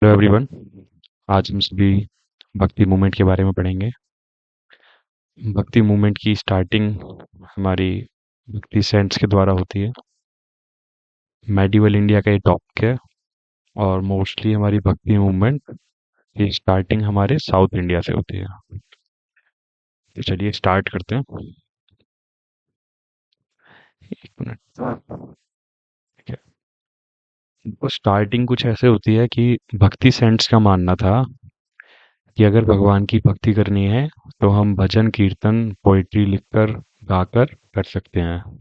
Hello everyone. आज हम सभी भक्ति मूवमेंट के बारे में पढ़ेंगे। भक्ति मूवमेंट की स्टार्टिंग हमारी भक्ति सेंट्स के द्वारा होती है। मेडिवल इंडिया का ये टॉपिक है और मोस्टली हमारी भक्ति मूवमेंट की स्टार्टिंग हमारे साउथ इंडिया से होती है। तो चलिए स्टार्ट करते हैं। एक मिनट। ठीक है। तो स्टार्टिंग कुछ ऐसे होती है कि भक्ति सेंट्स का मानना था कि अगर भगवान की भक्ति करनी है तो हम भजन कीर्तन पोइट्री लिखकर गाकर कर सकते हैं।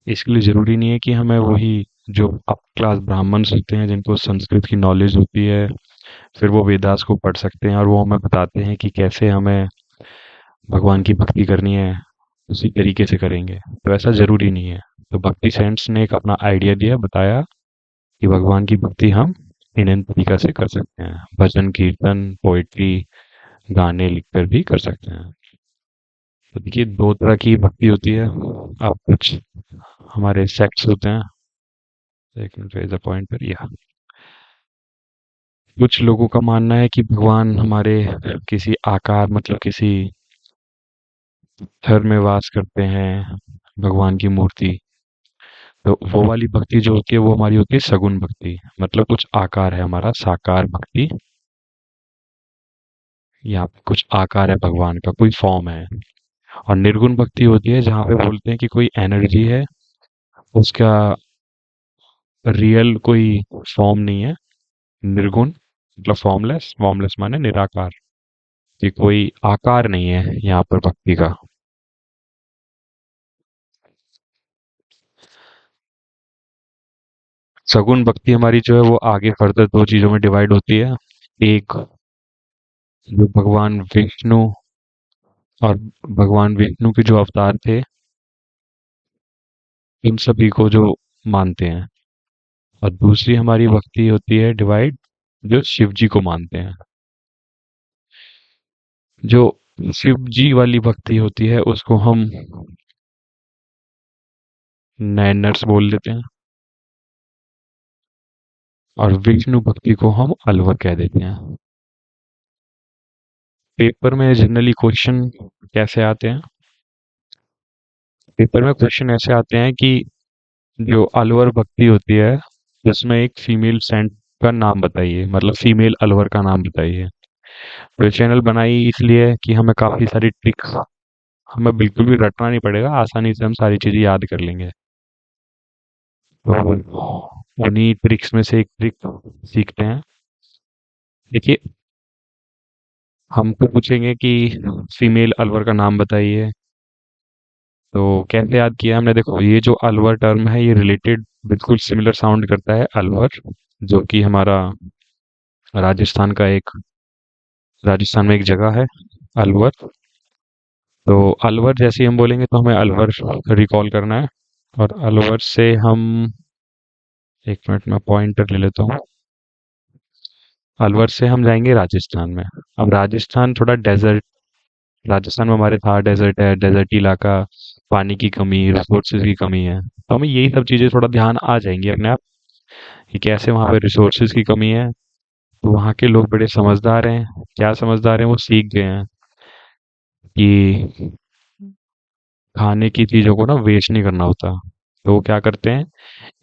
इसके लिए ज़रूरी नहीं है कि हमें वही जो अप क्लास ब्राह्मण्स होते हैं जिनको संस्कृत की नॉलेज होती है, फिर वो वेदास को पढ़ सकते हैं और वो हमें बताते हैं कि कैसे हमें भगवान की भक्ति करनी है, उसी तरीके से करेंगे। तो ऐसा ज़रूरी नहीं है। तो भक्ति सेंट्स ने एक अपना आइडिया दिया, बताया कि भगवान की भक्ति हम इन तरीका से कर सकते हैं। भजन कीर्तन पोइट्री गाने लिखकर भी कर सकते हैं। तो देखिए, दो तरह की भक्ति होती है। अब कुछ हमारे सेक्ट्स होते हैं। एक minute, where is the point पर या कुछ लोगों का मानना है कि भगवान हमारे किसी आकार मतलब किसी घर में वास करते हैं, भगवान की मूर्ति। तो वो वाली भक्ति जो होती है वो हमारी होती है सगुण भक्ति, मतलब कुछ आकार है हमारा, साकार भक्ति। यहाँ पे कुछ आकार है भगवान का, कोई फॉर्म है। और निर्गुण भक्ति होती है जहाँ पे बोलते हैं कि कोई एनर्जी है, उसका रियल कोई फॉर्म नहीं है। निर्गुण मतलब फॉर्मलेस, फॉर्मलेस माने निराकार, कि कोई आकार नहीं है यहाँ पर भक्ति का। सगुण भक्ति हमारी जो है वो आगे फर्दर दो चीजों में डिवाइड होती है। एक जो भगवान विष्णु और भगवान विष्णु के जो अवतार थे, इन सभी को जो मानते हैं। और दूसरी हमारी भक्ति होती है डिवाइड, जो शिव जी को मानते हैं। जो शिव जी वाली भक्ति होती है उसको हम नैनर्स बोल देते हैं, और विष्णु भक्ति को हम अलवर कह देते हैं। पेपर में जनरली क्वेश्चन कैसे आते हैं? पेपर में क्वेश्चन ऐसे आते हैं कि जो अलवर भक्ति होती है उसमें एक फीमेल सेंट का नाम बताइए, मतलब फीमेल अलवर का नाम बताइए। तो ये चैनल बनाई इसलिए कि हमें काफ़ी सारी ट्रिक्स, हमें बिल्कुल भी रटना नहीं पड़ेगा, आसानी से हम सारी चीज़ें याद कर लेंगे। तो उन्हीं ट्रिक्स में से एक ट्रिक सीखते हैं। देखिए, हमको पूछेंगे कि फीमेल अलवर का नाम बताइए, तो कैसे याद किया हमने? देखो, ये जो अलवर टर्म है ये रिलेटेड बिल्कुल सिमिलर साउंड करता है अलवर, जो कि हमारा राजस्थान का एक, राजस्थान में एक जगह है अलवर। तो अलवर जैसे ही हम बोलेंगे तो हमें अलवर रिकॉल करना है। और अलवर से हम, एक मिनट में पॉइंटर ले लेता हूँ। अलवर से हम जाएंगे राजस्थान में। अब राजस्थान थोड़ा डेजर्ट, राजस्थान में हमारे था डेजर्ट है, डेजर्ट इलाका, पानी की कमी, रिसोर्सेज की कमी है। तो हमें यही सब चीज़ें थोड़ा ध्यान आ जाएंगी अपने आप कि कैसे वहाँ पे रिसोर्सेज की कमी है। तो वहाँ के लोग बड़े समझदार हैं। क्या समझदार हैं? वो सीख गए हैं कि खाने की चीज़ों को ना वेस्ट नहीं करना होता। तो वो क्या करते हैं,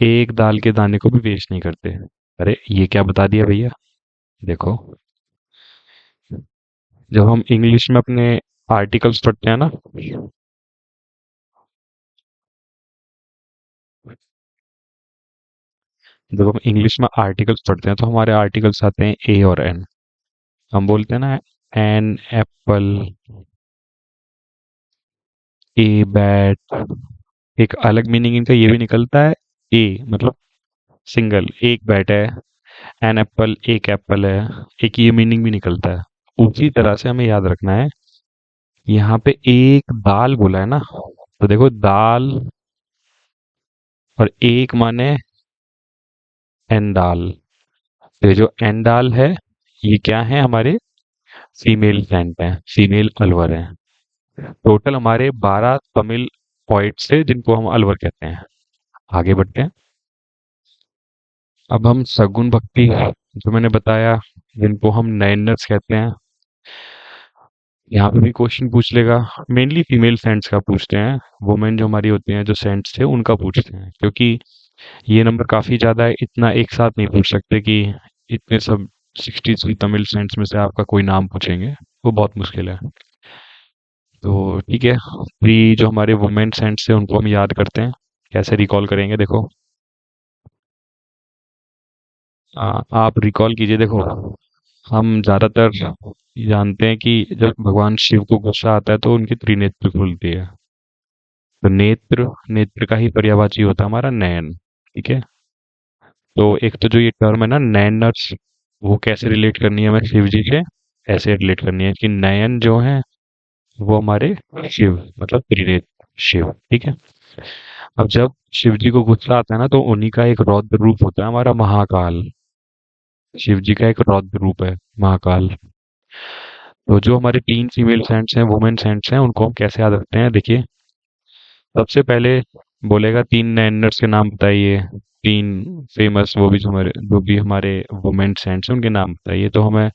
एक दाल के दाने को भी वेस्ट नहीं करते। अरे ये क्या बता दिया भैया! देखो, जब हम इंग्लिश में अपने आर्टिकल्स पढ़ते हैं ना, जब हम इंग्लिश में आर्टिकल्स पढ़ते हैं तो हमारे आर्टिकल्स आते हैं ए और एन। हम बोलते हैं ना, एन एप्पल, ए बैट। एक अलग मीनिंग इनका ये भी निकलता है। ए मतलब सिंगल, एक बैट है। एन एप्पल, एक एप्पल है। एक ये मीनिंग भी निकलता है। उसी तरह से हमें याद रखना है, यहाँ पे एक दाल बोला है ना, तो देखो दाल और एक माने एंडाल। तो ये जो एंडाल है, ये क्या है? हमारे फीमेल सेंट हैं, फीमेल अलवर हैं। टोटल हमारे 12 तमिल पोइट्स थे जिनको हम अलवर कहते हैं। आगे बढ़ते हैं। अब हम सगुन भक्ति जो मैंने बताया, जिनको हम नयनर्स कहते हैं, यहाँ पे भी क्वेश्चन पूछ लेगा। मेनली फीमेल सेंट्स का पूछते हैं। वुमेन जो हमारी होती हैं, जो सेंट्स थे, उनका पूछते हैं, क्योंकि ये नंबर काफी ज्यादा है, इतना एक साथ नहीं पूछ सकते कि इतने सब 60 तमिल सेंट्स में से आपका कोई नाम पूछेंगे, वो बहुत मुश्किल है। तो ठीक है, थ्री जो हमारे वुमेन सेंट्स थे उनको हम याद करते हैं। कैसे रिकॉल करेंगे, देखो। आप रिकॉल कीजिए, देखो। हम ज्यादातर जानते हैं कि जब भगवान शिव को गुस्सा आता है तो उनकी त्रिनेत्र खुलती है। तो नेत्र, नेत्र का ही पर्यायवाची होता है हमारा नयन। ठीक है। तो एक तो जो ये टर्म है ना, नयनर्स, वो कैसे रिलेट करनी है हमें शिव जी से? ऐसे रिलेट करनी है कि नयन जो है वो हमारे शिव, मतलब त्रिनेत्र शिव। ठीक है। अब जब शिव जी को गुस्सा आता है ना, तो उन्हीं का एक रौद्र रूप होता है हमारा महाकाल। शिव जी का एक रौद्र रूप है महाकाल। तो जो हमारे तीन फीमेल सेंट्स हैं, वुमेन सेंट्स हैं, उनको हम कैसे याद रखते हैं, देखिए। सबसे पहले बोलेगा तीन नैनर्स के नाम बताइए, तीन फेमस, वो भी जो हमारे वुमेन सेंट्स हैं उनके नाम बताइए। तो हमें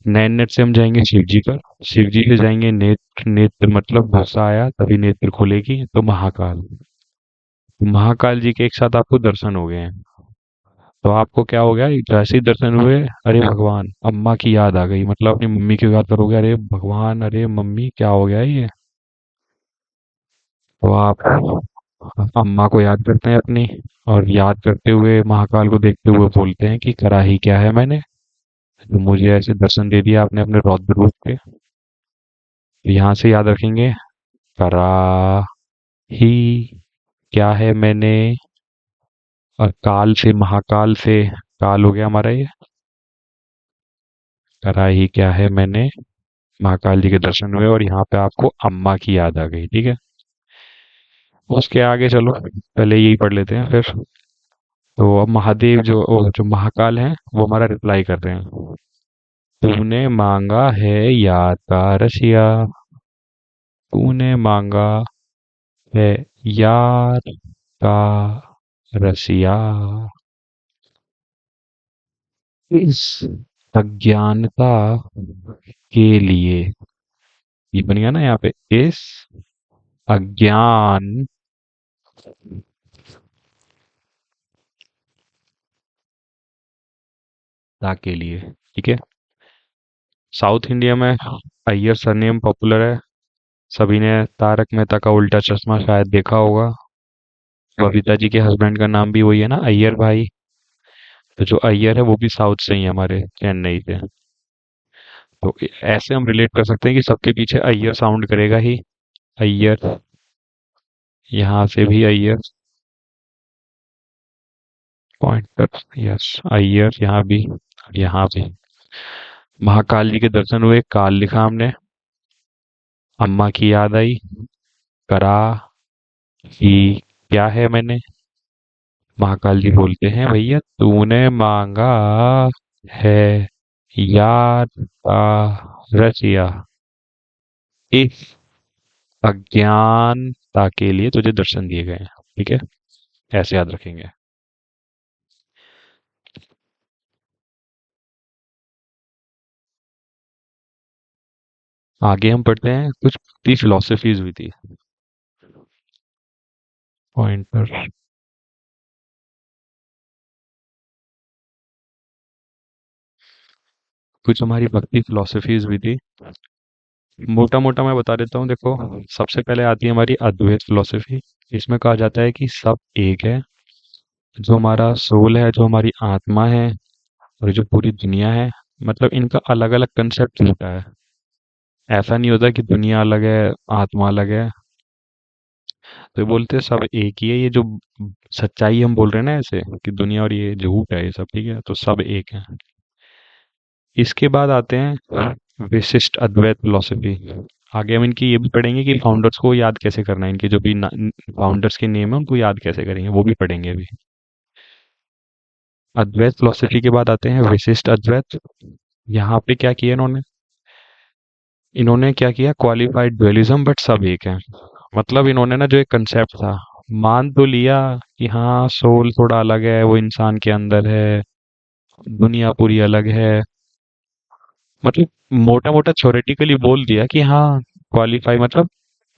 नैनर से हम जाएंगे शिव जी पर, शिव जी से जाएंगे नेत्र, नेत्र मतलब गुस्सा आया तभी नेत्र खोलेगी, तो महाकाल। तो महाकाल जी के एक साथ आपको दर्शन हो गए हैं। तो आपको क्या हो गया, जैसे ही दर्शन हुए, अरे भगवान, अम्मा की याद आ गई, मतलब अपनी मम्मी की याद करोगे, अरे भगवान, अरे मम्मी, क्या हो गया ये। तो आप अम्मा को याद करते हैं अपनी, और याद करते हुए महाकाल को देखते हुए बोलते हैं कि करा ही क्या है मैंने, जो मुझे ऐसे दर्शन दे दिया आपने अपने रौद्र रूप के। तो यहाँ से याद रखेंगे, करा ही क्या है मैंने, और काल से, महाकाल से, काल हो गया हमारा ये, करा ही क्या है मैंने, महाकाल जी के दर्शन हुए, और यहाँ पे आपको अम्मा की याद आ गई। ठीक है। उसके आगे चलो, पहले यही पढ़ लेते हैं फिर। तो अब महादेव जो महाकाल हैं, वो हमारा रिप्लाई कर रहे हैं। तूने मांगा है याद का रसिया, तूने मांगा है याद का रसिया, इस अज्ञानता के लिए, ये बन गया ना यहाँ पे, इस अज्ञानता के लिए। ठीक है। साउथ इंडिया में अय्यर सरनेम पॉपुलर है। सभी ने तारक मेहता का उल्टा चश्मा शायद देखा होगा। बबीता जी के हस्बैंड का नाम भी वही है ना, अय्यर भाई। तो जो अय्यर है वो भी साउथ से ही है, हमारे चेन्नई से। तो ऐसे हम रिलेट कर सकते हैं कि सबके पीछे अय्यर साउंड करेगा ही। अय्यर, यहाँ से भी अय्यर, पॉइंटर, यस, अय्यर यहाँ भी, और यहाँ भी। महाकाल जी के दर्शन हुए, काल लिखा हमने, अम्मा की याद आई, करा ही क्या है मैंने, महाकाल जी बोलते हैं, भैया तूने मांगा है याद का रसिया, इस अज्ञानता के लिए तुझे दर्शन दिए गए हैं। ठीक है। ऐसे याद रखेंगे। आगे हम पढ़ते हैं, कुछ ती फिलोसफीज हुई थी। पॉइंटर। कुछ हमारी भक्ति फिलोसफीज हुई थी। मोटा मोटा मैं बता देता हूँ, देखो। सबसे पहले आती है हमारी अद्वैत फिलोसफी। इसमें कहा जाता है कि सब एक है। जो हमारा सोल है, जो हमारी आत्मा है, और जो पूरी दुनिया है, मतलब इनका अलग अलग कंसेप्ट होता है। ऐसा नहीं होता कि दुनिया अलग है, आत्मा अलग है। तो ये बोलते हैं सब एक ही है। ये जो सच्चाई हम बोल रहे हैं ना, ऐसे कि दुनिया और ये झूठ है, ये सब ठीक है, तो सब एक है। इसके बाद आते हैं विशिष्ट अद्वैत फिलोसफी। आगे हम इनकी ये भी पढ़ेंगे कि फाउंडर्स को याद कैसे करना है, इनके जो भी फाउंडर्स के नेम है उनको याद कैसे करेंगे, वो भी पढ़ेंगे अभी। अद्वैत फिलोसफी के बाद आते हैं विशिष्ट अद्वैत। यहाँ पे क्या किया इन्होंने, इन्होंने क्या किया, क्वालिफाइड डुअलिज्म, बट सब एक है। मतलब इन्होंने ना, जो एक कंसेप्ट था, मान तो लिया कि हाँ सोल थोड़ा अलग है, वो इंसान के अंदर है, दुनिया पूरी अलग है। मतलब मोटा मोटा थ्योरेटिकली बोल दिया कि हाँ क्वालिफाई, मतलब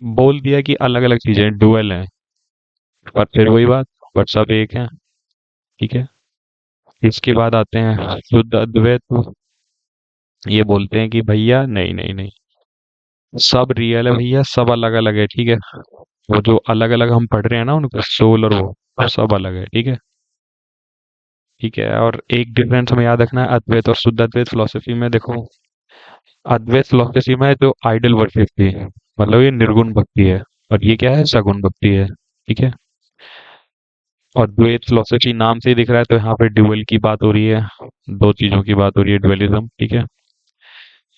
बोल दिया कि अलग अलग चीजें डुअल हैं। पर फिर वही बात, बट सब एक है। ठीक है। इसके बाद आते हैं शुद्ध अद्वैत। ये बोलते हैं कि भैया नहीं नहीं नहीं, सब रियल है भैया, सब अलग अलग है। ठीक है। वो जो अलग अलग हम पढ़ रहे हैं ना उनको, सोल और वो सब अलग है। ठीक है। ठीक है। और एक डिफरेंस हमें याद रखना है अद्वैत और शुद्ध अद्वैत फिलोसफी में। देखो, अद्वैत फिलोसफी में जो आइडल वर्शिप थी, मतलब ये निर्गुण भक्ति है, और ये क्या है, सगुण भक्ति है। ठीक है। और द्वैत फिलोसफी नाम से ही दिख रहा है, तो यहाँ पे ड्यूअल की बात हो रही है, दो चीजों की बात हो रही है, ड्युअलिज्म। ठीक है।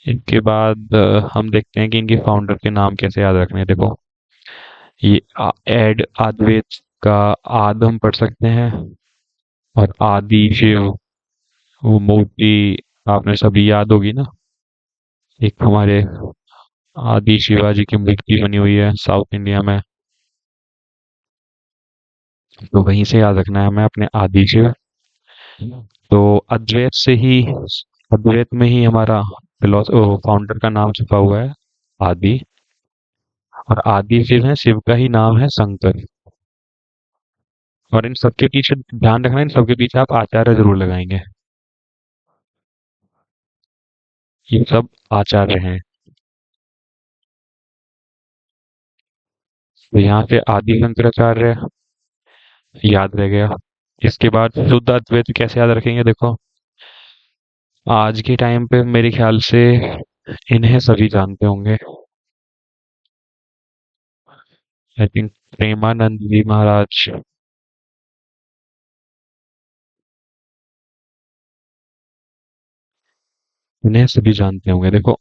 इनके बाद हम देखते हैं कि इनके फाउंडर के नाम कैसे याद रखने हैं। देखो, ये एड अद्वैत का आद हम पढ़ सकते हैं, और आदि शिव, वो मूर्ति आपने सभी याद होगी ना, एक हमारे आदि शिवाजी की मूर्ति बनी हुई है साउथ इंडिया में। तो वहीं से याद रखना है हमें अपने आदि शिव। तो अद्वैत से ही, अद्वैत में ही हमारा फाउंडर का नाम छुपा हुआ है, आदि। और आदि शिव है, शिव का ही नाम है शंकर। और इन सबके पीछे ध्यान रखना, इन सबके पीछे आप आचार्य जरूर लगाएंगे। ये सब आचार्य हैं। तो यहाँ पे आदि शंकराचार्य याद रह गया। इसके बाद शुद्ध अद्वैत कैसे याद रखेंगे। देखो, आज के टाइम पे मेरे ख्याल से इन्हें सभी जानते होंगे, आई थिंक, प्रेमानंद जी महाराज। इन्हें सभी जानते होंगे। देखो,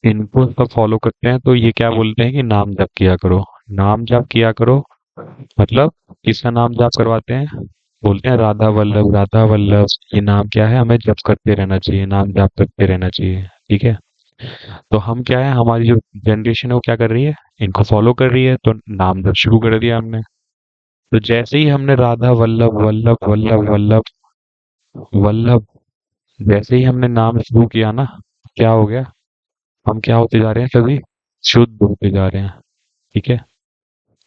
इनको सब फॉलो करते हैं, तो ये क्या बोलते हैं कि नाम जप किया करो, नाम जप किया करो। मतलब किसका नाम जप करवाते हैं, बोलते हैं राधा वल्लभ, राधा वल्लभ। ये नाम क्या है, हमें जप करते रहना चाहिए, नाम जप करते रहना चाहिए। ठीक है। तो हम क्या है, हमारी जो जनरेशन है वो क्या कर रही है, इनको फॉलो कर रही है, तो नाम जप शुरू कर दिया हमने। तो जैसे ही हमने राधा वल्लभ वल्लभ वल्लभ वल्लभ वल्लभ, जैसे ही हमने नाम शुरू किया ना, क्या हो गया, हम क्या होते जा रहे हैं, सभी शुद्ध होते जा रहे हैं। ठीक है।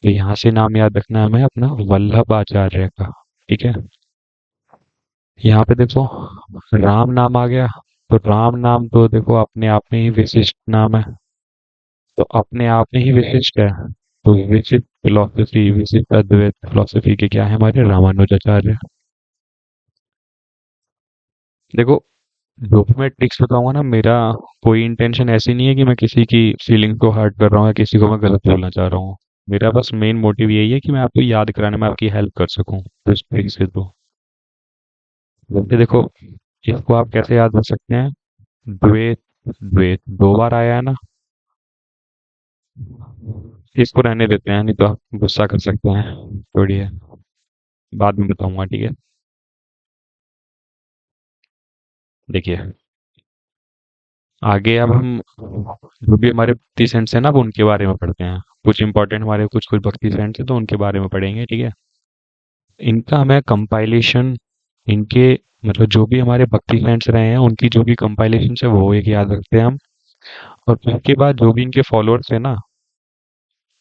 तो यहाँ से नाम याद रखना है हमें अपना, वल्लभ आचार्य का। ठीक है। यहाँ पे देखो, राम नाम आ गया। तो राम नाम तो देखो अपने आप में ही विशिष्ट नाम है, तो अपने आप में ही विशिष्ट है। तो विशिष्ट फिलोसफी, विशिष्ट अद्वैत फिलोसफी के क्या है, हमारे रामानुजाचार्य। देखो, जो भी मैं ट्रिक्स बताऊंगा ना, मेरा कोई इंटेंशन ऐसी नहीं है कि मैं किसी की फीलिंग को हर्ट कर रहा हूँ या किसी को मैं गलत बोलना चाह रहा हूँ। मेरा बस मेन मोटिव यही है कि मैं आपको याद कराने में आपकी हेल्प कर सकूं इस ट्रिक से। तो जैसे देखो, इसको आप कैसे याद रख सकते हैं, द्वैत, द्वैत दो बार आया है ना, इसको रहने देते हैं, नहीं तो आप गुस्सा कर सकते हैं, छोड़िए, बाद में बताऊंगा। ठीक है। देखिए, आगे अब हम जो भी हमारे भक्ति सेंट्स हैं ना, अब उनके बारे में पढ़ते हैं। कुछ इंपॉर्टेंट हमारे कुछ कुछ भक्ति सेंट्स हैं, तो उनके बारे में पढ़ेंगे। ठीक है। इनका हमें कंपाइलेशन, इनके मतलब जो भी हमारे भक्ति सेंट्स रहे हैं उनकी जो भी कंपाइलेशन है वो एक याद रखते हैं हम। और उसके बाद जो भी इनके फॉलोअर्स है ना,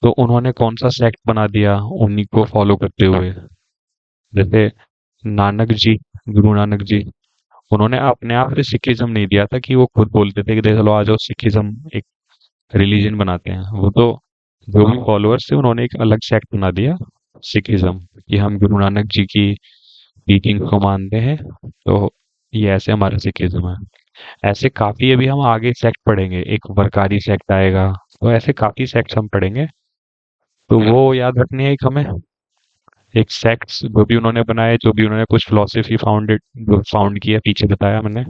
तो उन्होंने कौन सा सेक्ट बना दिया उन्हीं को फॉलो करते हुए। जैसे नानक जी, गुरु नानक जी, उन्होंने अपने आप से सिखिज्म नहीं दिया था कि वो खुद बोलते थे कि देखो चलो आ जाओ सिखिज्म एक रिलीजन बनाते हैं। वो तो जो भी फॉलोअर्स थे उन्होंने एक अलग सेक्ट बना दिया, सिखिज्म, कि हम गुरु नानक जी की टीचिंग को मानते हैं, तो ये ऐसे हमारा सिखिज्म है। ऐसे काफी अभी हम आगे सेक्ट पढ़ेंगे, एक वरकारी सेक्ट आएगा, तो ऐसे काफी सेक्ट हम पढ़ेंगे। तो वो याद रखनी है एक हमें, एक सेक्ट्स जो भी उन्होंने बनाए, जो भी उन्होंने कुछ फिलोसफी फाउंडेड जो फाउंड किया पीछे बताया मैंने,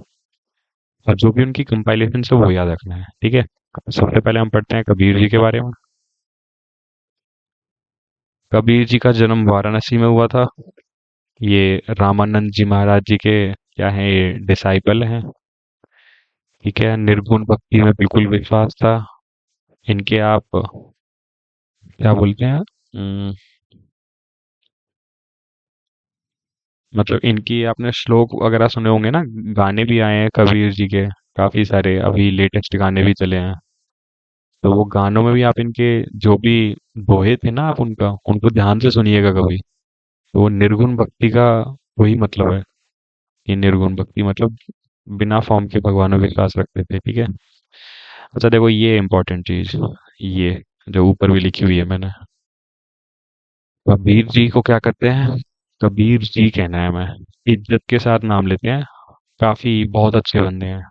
और जो भी उनकी कंपाइलेशन है वो याद रखना है। ठीक है। सबसे पहले हम पढ़ते हैं कबीर जी के बारे में। कबीर जी का जन्म वाराणसी में हुआ था। ये रामानंद जी महाराज जी के क्या हैं, ये डिसाइपल हैं। ठीक है। निर्गुण भक्ति में बिल्कुल विश्वास था इनके। आप क्या बोलते हैं, मतलब इनकी आपने श्लोक वगैरह सुने होंगे ना, गाने भी आए हैं कबीर जी के, काफी सारे अभी लेटेस्ट गाने भी चले हैं। तो वो गानों में भी आप इनके जो भी दोहे थे ना, आप उनका उनको ध्यान से सुनिएगा कभी। तो वो निर्गुण भक्ति का वही मतलब है कि निर्गुण भक्ति मतलब बिना फॉर्म के भगवान में विश्वास रखते थे, ठीक है। अच्छा देखो, ये इंपॉर्टेंट चीज, ये जो ऊपर भी लिखी हुई है मैंने, कबीर जी को क्या करते हैं, कबीर जी कहना है, मैं इज्जत के साथ नाम लेते हैं, काफी बहुत अच्छे बंदे हैं।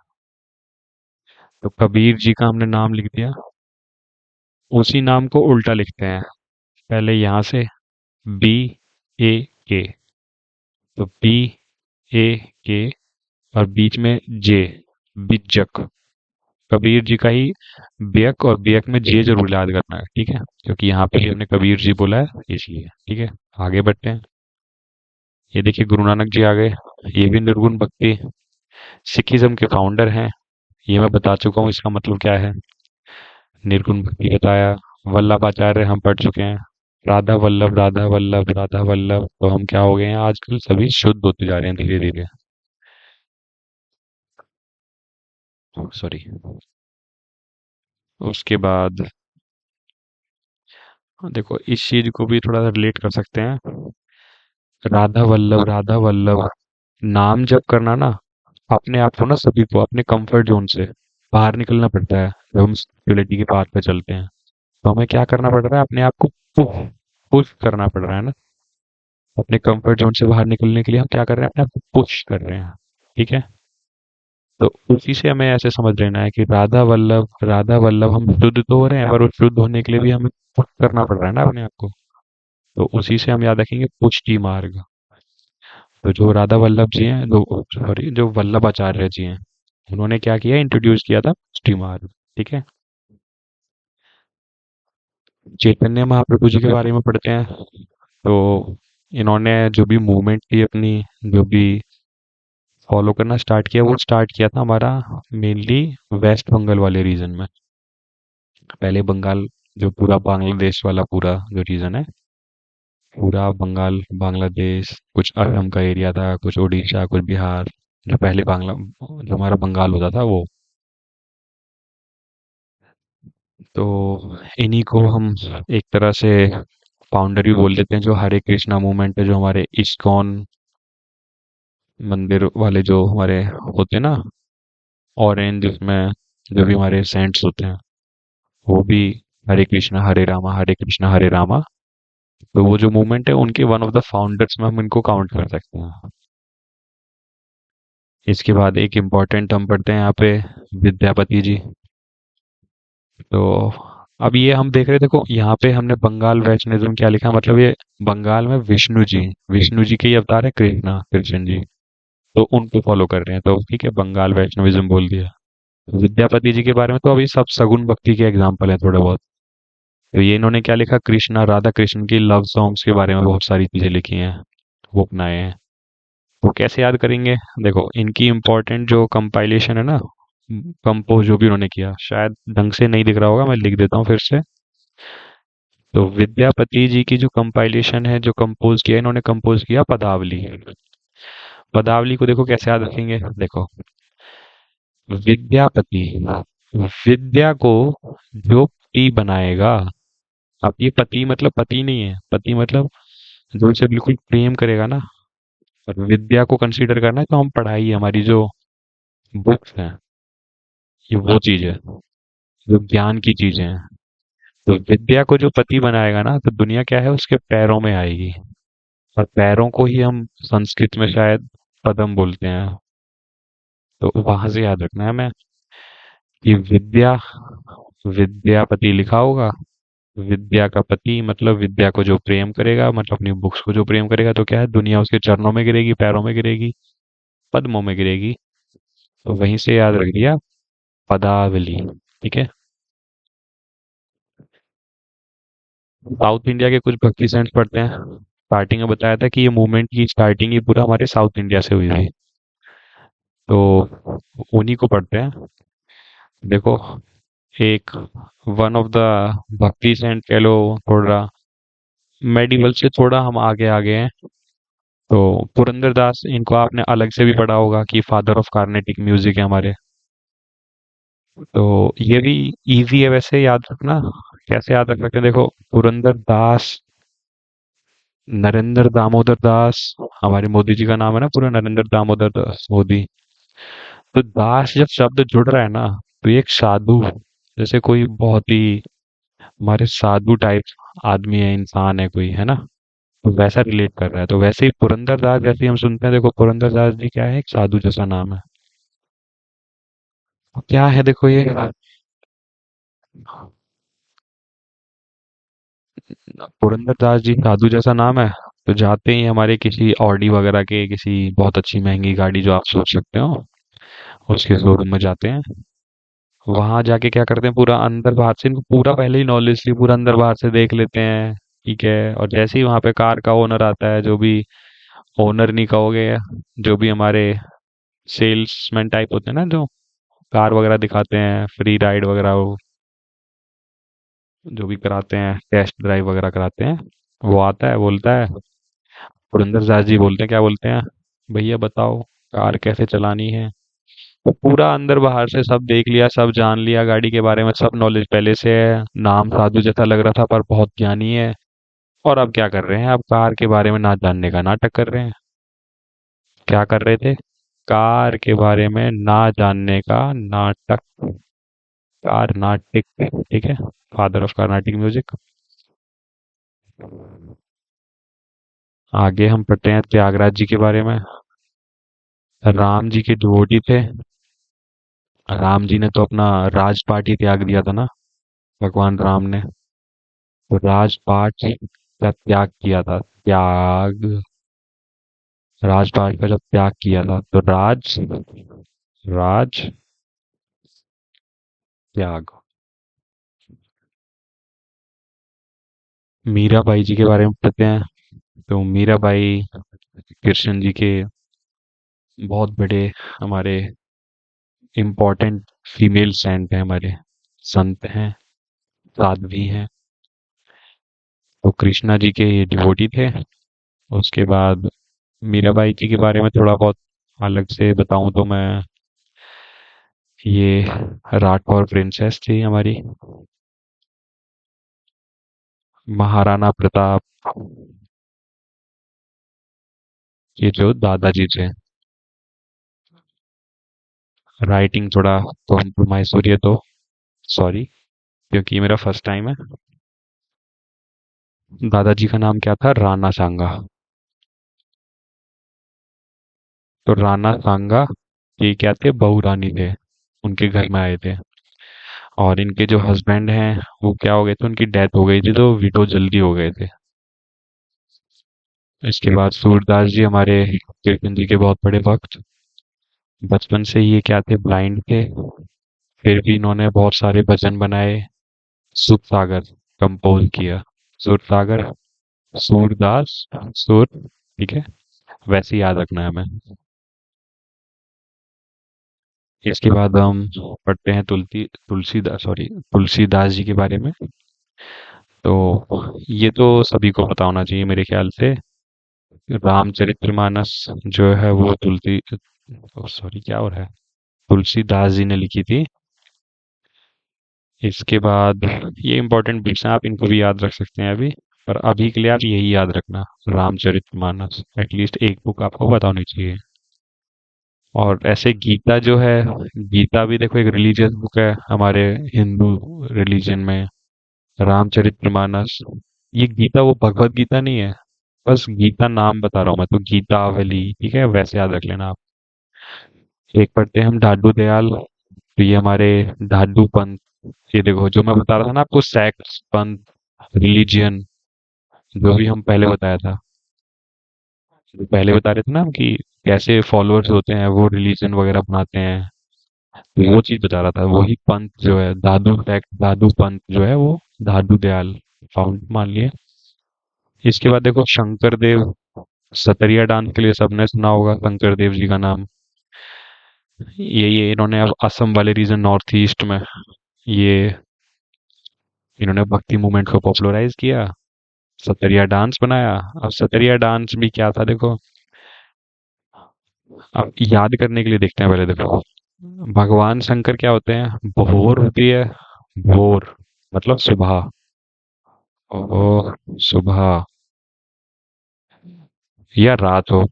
तो कबीर जी का हमने नाम लिख दिया, उसी नाम को उल्टा लिखते हैं, पहले यहाँ से बी ए के, तो बी ए के, और बीच में जे, बिजक। कबीर जी का ही बेयक, और बेयक में जे जरूर याद करना है, ठीक है, क्योंकि यहाँ पे भी हमने कबीर जी बोला है इसलिए, ठीक है। आगे बढ़ते हैं। ये देखिए गुरु नानक जी आ गए, ये भी निर्गुण भक्ति सिखिज्म के फाउंडर हैं। ये मैं बता चुका हूँ इसका मतलब क्या है, निर्गुण भक्ति बताया। वल्लभाचार्य हम पढ़ चुके हैं, राधा वल्लभ राधा वल्लभ राधा वल्लभ। तो हम क्या हो गए हैं आजकल, सभी शुद्ध होते जा रहे हैं धीरे धीरे। सॉरी। उसके बाद देखो, इस चीज को भी थोड़ा रिलेट कर सकते हैं, राधा वल्लभ नाम जब करना ना, अपने आप को ना, सभी को अपने कंफर्ट जोन से बाहर निकलना पड़ता है। जब हम स्पिरिचुअलिटी के पाथ पे चलते हैं तो हमें क्या करना पड़ रहा है, अपने आप को पुश पुश करना पड़ रहा है ना। अपने कंफर्ट जोन से बाहर निकलने के लिए हम क्या कर रहे हैं, अपने आप को पुश कर रहे हैं, ठीक है। तो उसी से हमें ऐसे समझ लेना है कि राधा वल्लभ हम शुद्ध तो हो रहे हैं, पर उस शुद्ध होने के लिए भी हमें पुश करना पड़ रहा है ना अपने आप को। तो उसी से हम याद रखेंगे पुष्टि मार्ग। तो जो राधा वल्लभ जी हैं, जो सॉरी जो वल्लभाचार्य जी हैं, उन्होंने क्या किया, इंट्रोड्यूस किया था पुष्टि मार्ग, ठीक है। चैतन्य महाप्रभु जी के बारे में पढ़ते हैं। तो इन्होंने जो भी मूवमेंट थी अपनी, जो भी फॉलो करना स्टार्ट किया, वो स्टार्ट किया था हमारा मेनली वेस्ट बंगाल वाले रीजन में। पहले बंगाल, जो पूरा बांग्लादेश वाला पूरा जो रीजन है, पूरा बंगाल बांग्लादेश, कुछ असम का एरिया था, कुछ उड़ीसा, कुछ बिहार, जो पहले बांग्ला जो हमारा बंगाल होता था वो। तो इन्हीं को हम एक तरह से फाउंडर भी बोल देते हैं, जो हरे कृष्णा मूवमेंट है, जो हमारे इस्कॉन मंदिर वाले जो हमारे होते हैं ना, ऑरेंज जिसमें जो भी हमारे सेंट्स होते हैं, वो भी हरे कृष्णा हरे रामा। तो वो जो मूवमेंट है उनके वन ऑफ द फाउंडर्स में हम इनको काउंट कर सकते हैं। इसके बाद एक इम्पॉर्टेंट हम पढ़ते हैं यहाँ पे, विद्यापति जी। तो अब ये हम देख रहे, देखो यहाँ पे हमने बंगाल वैष्णविज्म क्या लिखा, मतलब ये बंगाल में विष्णु जी के ही अवतार है, कृष्ण जी। तो उनको फॉलो कर रहे हैं, तो ठीक है, बंगाल वैष्णविज्म बोल दिया। विद्यापति जी के बारे में तो अभी सब सगुन भक्ति के एग्जाम्पल है थोड़े बहुत। तो ये इन्होंने क्या लिखा, कृष्णा राधा कृष्ण की लव सॉन्ग्स के बारे में बहुत सारी चीजें लिखी हैं, वो अपनाए हैं। तो कैसे याद करेंगे, देखो इनकी इम्पोर्टेंट जो कंपाइलेशन है ना, कंपोज जो भी उन्होंने किया, शायद ढंग से नहीं दिख रहा होगा, मैं लिख देता हूँ फिर से। तो विद्यापति जी की जो कंपाइलेशन है, जो कंपोज किया, इन्होंने कंपोज किया पदावली। पदावली को देखो कैसे याद रखेंगे, देखो विद्यापति, विद्या को जो पति बनाएगा, अब ये पति मतलब पति नहीं है, पति मतलब जो इसे बिल्कुल प्रेम करेगा ना। और विद्या को कंसीडर करना है तो हम पढ़ाई, हमारी जो बुक्स हैं, ये वो चीज है, जो ज्ञान की चीजें हैं। तो विद्या को जो पति बनाएगा ना, तो दुनिया क्या है, उसके पैरों में आएगी। और पैरों को ही हम संस्कृत में शायद पदम बोलते हैं। तो वहां से याद रखना है हमें कि विद्या, विद्यापति लिखा होगा, विद्या का पति मतलब विद्या को जो प्रेम करेगा, मतलब अपनी बुक्स को जो प्रेम करेगा, तो क्या है, दुनिया उसके चरणों में गिरेगी, पैरों में गिरेगी, पद्मों में गिरेगी। तो वहीं से याद रख दिया, पदावली, ठीक है। साउथ इंडिया के कुछ भक्ति सेंट्स पढ़ते हैं। स्टार्टिंग में बताया था कि ये मूवमेंट की स्टार्टिंग ही पूरा हमारे साउथ इंडिया से हुई थी। तो उन्हीं को पढ़ते हैं। देखो, एक वन ऑफ द भक्ति सेंट कह लो, थोड़ा मेडिवल से थोड़ा हम आगे आ गए हैं, तो पुरंदर दास इनको आपने अलग से भी पढ़ा होगा कि फादर ऑफ कार्नेटिक म्यूजिक है हमारे। तो ये भी इजी है वैसे याद रखना। कैसे याद रख सकते हैं देखो, पुरंदर दास, नरेंद्र दामोदर दास, हमारे मोदी जी का नाम है ना पूरा, नरेंद्र दामोदर दास मोदी। तो दास जब शब्द जुड़ रहा है ना, तो ये एक साधु, जैसे कोई बहुत ही हमारे साधु टाइप आदमी है, इंसान है कोई, है ना। तो वैसा रिलेट कर रहा है, तो वैसे ही पुरंदर दास जैसे ही हम सुनते हैं, देखो पुरंदर दास जी क्या है, एक साधु जैसा नाम है। तो क्या है देखो ये, पुरंदर दास जी साधु जैसा नाम है। तो जाते ही हमारे किसी ऑडी वगैरह के, किसी बहुत अच्छी महंगी गाड़ी जो आप सोच सकते हो, उसके शोरूम में जाते हैं। वहां जाके क्या करते हैं, पूरा अंदर बाहर से, इनको पूरा पहले ही नॉलेज ली, पूरा अंदर बाहर से देख लेते हैं। ठीक है, और जैसे ही वहां पे कार का ओनर आता है, जो भी ओनर नहीं कहोगे, जो भी हमारे सेल्समैन टाइप होते हैं ना, जो कार वगैरह दिखाते हैं, फ्री राइड वगैरह जो भी कराते हैं, टेस्ट ड्राइव वगैरह कराते हैं, वो आता है, बोलता है, पुरंदर दास जी बोलते हैं, क्या बोलते हैं, भैया बताओ कार कैसे चलानी है। तो पूरा अंदर बाहर से सब देख लिया, सब जान लिया, गाड़ी के बारे में सब नॉलेज पहले से है। नाम साधु जैसा लग रहा था पर बहुत ज्ञानी है। और अब क्या कर रहे हैं, अब कार के बारे में ना जानने का नाटक कर रहे हैं। क्या कर रहे थे, कार के बारे में ना जानने का नाटक। कार्नाटिक, ठीक है, फादर ऑफ कार्नाटिक म्यूजिक। आगे हम पढ़ते हैं त्यागराज जी के बारे में। राम जी के डिवोटी थे। राम जी ने तो अपना राजपाट ही त्याग दिया था ना, भगवान राम ने। तो राजपाट का त्याग किया था, त्याग, राजपाट का जब त्याग किया था, तो राज त्याग। मीराबाई जी के बारे में पढ़ते हैं। तो मीराबाई कृष्ण जी के बहुत बड़े, हमारे इम्पोर्टेंट फीमेल सेंट हैं, हमारे संत हैं, साध्वी हैं। तो कृष्णा जी के ये डिवोटी थे। उसके बाद मीराबाई जी के बारे में थोड़ा बहुत अलग से बताऊं तो मैं, ये राठौर प्रिंसेस थी हमारी, महाराणा प्रताप, ये जो दादाजी थे। राइटिंग थोड़ा कॉम्प्रोमाइज हो रही है, तो सॉरी, क्योंकि ये मेरा फर्स्ट टाइम है। दादाजी का नाम क्या था, राणा सांगा। तो राणा सांगा ये क्या थे, बहू रानी थे, उनके घर में आए थे। और इनके जो हस्बैंड हैं, वो क्या हो गए थे, उनकी डेथ हो गई थी, तो विडो जल्दी हो गए थे। इसके बाद सूरदास जी हमारे कृष्ण जी के बहुत बड़े भक्त। बचपन से ये क्या थे, ब्लाइंड थे, फिर भी इन्होंने बहुत सारे भजन बनाए। सुर सागर कंपोज किया। सुर सागर, सूरदास, सुर, ठीक है, वैसे ही याद रखना है हमें। इसके बाद हम पढ़ते हैं तुलसीदास, सॉरी, तुलसीदास जी के बारे में। तो ये तो सभी को पता होना चाहिए मेरे ख्याल से। रामचरितमानस जो है वो सॉरी क्या हो रहा है, तुलसीदास जी ने लिखी थी। इसके बाद ये इंपॉर्टेंट बुक्स हैं, आप इनको भी याद रख सकते हैं अभी, पर अभी के लिए आप यही याद रखना, रामचरितमानस, एटलीस्ट एक बुक आपको पता होनी चाहिए। और ऐसे गीता जो है, गीता भी देखो एक रिलीजियस बुक है हमारे हिंदू रिलीजन में। रामचरितमानस, ये गीता वो भगवत गीता नहीं है, बस गीता नाम बता रहा हूँ मैं, तो गीतावली, ठीक है, वैसे याद रख लेना आप। एक पढ़ते हैं हम ढाडू दयाल। तो ये हमारे ढाडू पंथ, ये देखो जो मैं बता रहा था ना आपको, सेक्ट, पंथ, रिलीजियन, जो भी हम पहले बताया था, जो पहले बता रहे थे ना हम कि कैसे फॉलोअर्स होते हैं वो रिलीजन वगैरह बनाते हैं, तो वो चीज बता रहा था। वही पंथ जो है, दादू सेक्ट, दादू पंथ जो है वो दादू दयाल फाउंड मान लिए। इसके बाद देखो शंकर देव, सतरिया डांस के लिए सबने सुना होगा शंकर देव जी का नाम। ये इन्होंने अब असम वाले रीजन नॉर्थ ईस्ट में, ये इन्होंने भक्ति मूवमेंट को पॉपुलराइज किया, सतरिया डांस बनाया। अब सतरिया डांस भी क्या था देखो, अब याद करने के लिए देखते हैं, पहले देखो। भगवान शंकर क्या होते हैं? भोर होती है। भोर मतलब सुबह। ओ, सुबह या रात हो।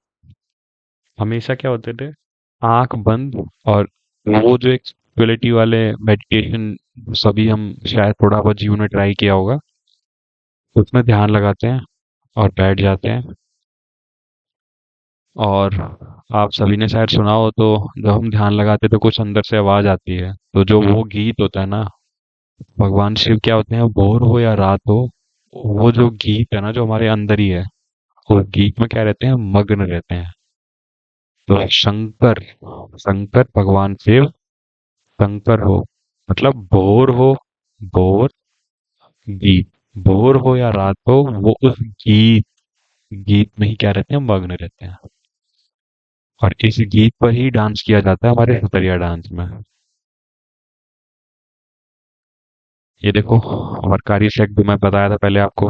हमेशा क्या होते थे? आंख बंद। और वो जो एक स्पिरिचुअलिटी वाले मेडिटेशन, सभी हम शायद थोड़ा बहुत जीवन में ट्राई किया होगा, उसमें ध्यान लगाते हैं और बैठ जाते हैं। और आप सभी ने शायद सुना हो, तो जब हम ध्यान लगाते तो कुछ अंदर से आवाज आती है, तो जो वो गीत होता है ना, भगवान शिव क्या होते हैं, भोर हो या रात हो, वो जो गीत है ना, जो हमारे अंदर ही है, वो गीत में क्या रहते हैं, मग्न रहते हैं। तो शंकर, शंकर भगवान शिव शंकर हो, मतलब भोर हो। भोर, गीत। भोर हो या रात हो, वो उस गीत गीत में ही क्या रहते हैं, मग्न रहते हैं। और इस गीत पर ही डांस किया जाता है हमारे सतरिया डांस में। ये देखो, अबकारी सेट जो मैं बताया था पहले आपको,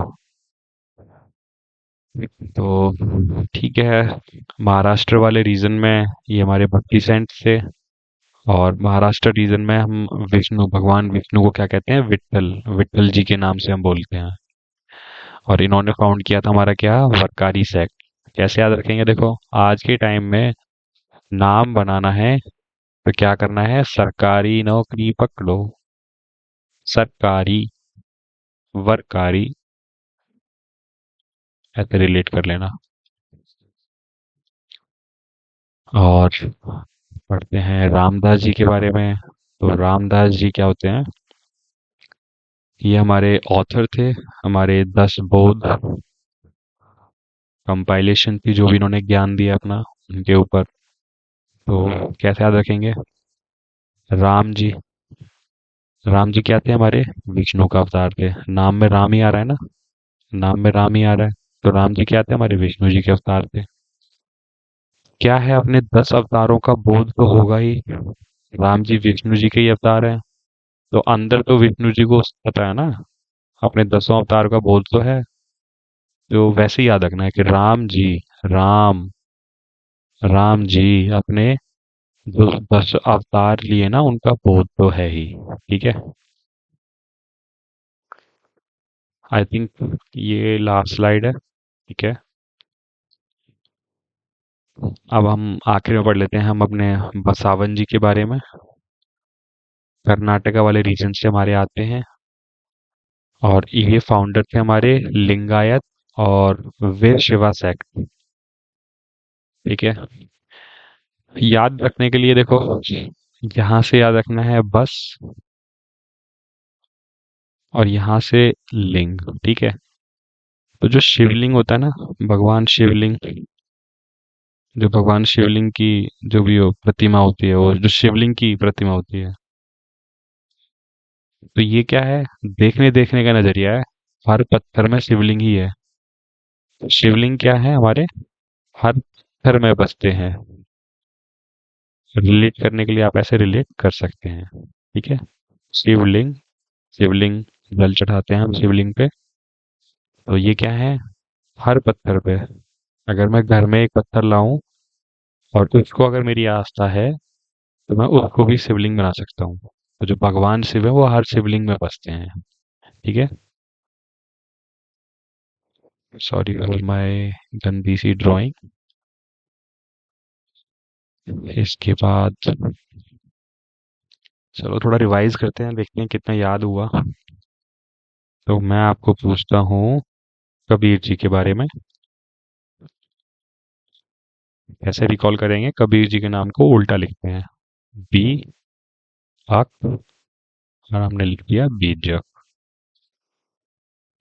तो ठीक है। महाराष्ट्र वाले रीजन में ये हमारे भक्ति सेंट थे। और महाराष्ट्र रीजन में हम विष्णु, भगवान विष्णु को क्या कहते हैं, विट्ठल, विट्ठल जी के नाम से हम बोलते हैं। और इन्होंने फाउंड किया था हमारा क्या, वरकारी सेक्ट। कैसे याद रखेंगे? देखो, आज के टाइम में नाम बनाना है तो क्या करना है, सरकारी नौकरी पकड़ो। सरकारी, वरकारी, ऐसे रिलेट कर लेना। और पढ़ते हैं रामदास जी के बारे में। तो रामदास जी क्या होते हैं? ये हमारे ऑथर थे, हमारे 10 बौद्ध कंपाइलेशन थी जो भी इन्होंने ज्ञान दिया अपना उनके ऊपर। तो कैसे याद रखेंगे? राम जी, राम जी क्या थे? हमारे विष्णु का अवतार थे। नाम में राम ही आ रहा है ना, नाम में राम ही आ रहा है। तो राम जी क्या थे? हमारे विष्णु जी के अवतार थे। क्या है, अपने 10 अवतारों का बोध तो होगा ही। राम जी विष्णु जी के ही अवतार हैं, तो अंदर तो विष्णु जी को पता है ना, अपने 10 अवतार का बोध तो है। तो वैसे ही याद रखना है कि राम जी, राम राम जी अपने जो 10 अवतार लिए ना, उनका बोध तो है ही। ठीक है। आई थिंक ये लास्ट स्लाइड है। ठीक है। अब हम आखिर में पढ़ लेते हैं हम अपने बसावन जी के बारे में। कर्नाटका वाले रीजन से हमारे आते हैं। और ये फाउंडर थे हमारे लिंगायत और वीर शिवा सेक्ट। ठीक है। याद रखने के लिए देखो, यहाँ से याद रखना है बस, और यहाँ से लिंग। ठीक है। तो जो शिवलिंग होता है ना, भगवान शिवलिंग, जो भगवान शिवलिंग की जो भी वो प्रतिमा होती है, वो जो शिवलिंग की प्रतिमा होती है, तो ये क्या है, देखने देखने का नजरिया है। हर पत्थर में शिवलिंग ही है। तो शिवलिंग क्या है हमारे, हर पत्थर में बसते हैं। रिलेट करने के लिए आप ऐसे रिलेट कर सकते हैं। ठीक है। शिवलिंग, शिवलिंग, जल चढ़ाते हैं हम शिवलिंग पे। तो ये क्या है, हर पत्थर पे। अगर मैं घर में एक पत्थर लाऊं और उसको अगर मेरी आस्था है, तो मैं उसको भी शिवलिंग बना सकता हूँ। तो जो भगवान शिव है वो हर शिवलिंग में बसते हैं। ठीक है। सॉरी फॉर माय गंदी सी ड्राइंग। इसके बाद चलो थोड़ा रिवाइज करते हैं, देखते हैं कितना याद हुआ। तो मैं आपको पूछता हूँ कबीर जी के बारे में। कैसे रिकॉल करेंगे? कबीर जी के नाम को उल्टा लिखते हैं, बी अक, और हमने लिख दिया बीज।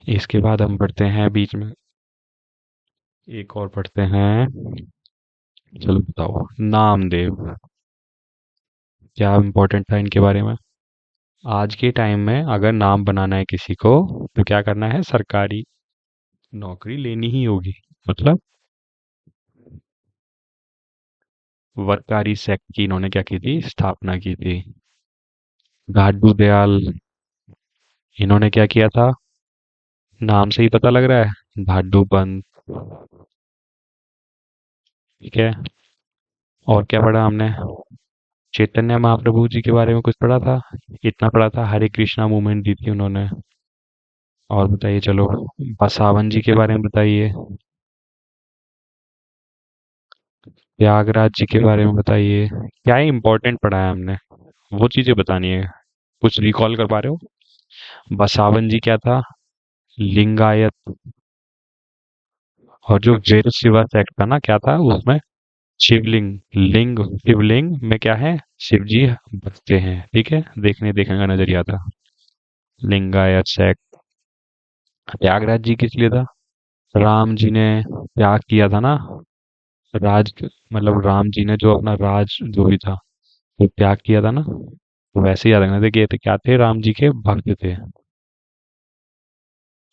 इसके बाद हम पढ़ते हैं बीच में, एक और पढ़ते हैं। चलो बताओ, नामदेव, क्या इम्पोर्टेंट था इनके बारे में? आज के टाइम में अगर नाम बनाना है किसी को, तो क्या करना है, सरकारी नौकरी लेनी ही होगी। मतलब वरकारी सेक्ट की इन्होंने क्या की थी, स्थापना की थी। गाडू दयाल, इन्होंने क्या किया था, नाम से ही पता लग रहा है, धाडू पंथ। ठीक है। और क्या पढ़ा हमने? चैतन्य महाप्रभु जी के बारे में कुछ पढ़ा था? इतना पढ़ा था, हरे कृष्णा मूवमेंट दी थी उन्होंने। और बताइए, चलो बसावन जी के बारे में बताइए। त्यागराज जी के बारे में बताइए। क्या इम्पोर्टेंट पढ़ा है हमने, वो चीजें बतानी है। कुछ रिकॉल कर पा रहे हो? बसावन जी क्या था? लिंगायत। और जो वीर शिवा सेक्ट था ना, क्या था उसमें? शिवलिंग। लिंग, शिवलिंग में क्या है? शिव जी बसते हैं, ठीक है, देखने देखने का नजरिया था। लिंगायत सेक्ट। त्यागराज जी किस लिए था? राम जी ने त्याग किया था ना, राज, मतलब राम जी ने जो अपना राज जो भी था वो त्याग किया था ना, तो वैसे ही याद रखना था कि ये थे क्या, थे राम जी के भक्त थे।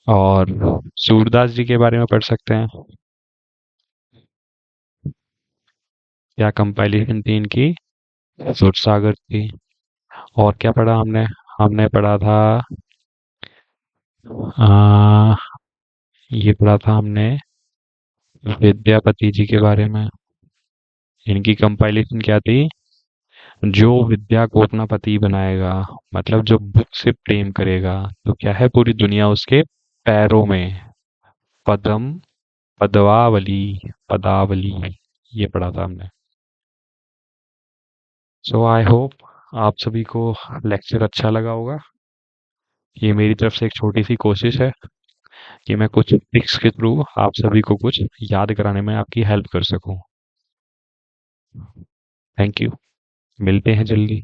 और सूरदास जी के बारे में पढ़ सकते हैं। क्या कंपाइलेशन थी इनकी? सुर सागर थी। और क्या पढ़ा हमने? हमने पढ़ा था आ, ये पढ़ा था हमने विद्यापति जी के बारे में। इनकी कंपाइलेशन क्या थी? जो विद्या को अपना पति बनाएगा, मतलब जो बुक से प्रेम करेगा, तो क्या है, पूरी दुनिया उसके पैरों में। पदम, पदवावली, पदावली, ये पढ़ा था हमने। सो आई होप आप सभी को लेक्चर अच्छा लगा होगा। ये मेरी तरफ से एक छोटी सी कोशिश है कि मैं कुछ ट्रिक्स के थ्रू आप सभी को कुछ याद कराने में आपकी हेल्प कर सकूं। Thank you. मिलते हैं जल्दी।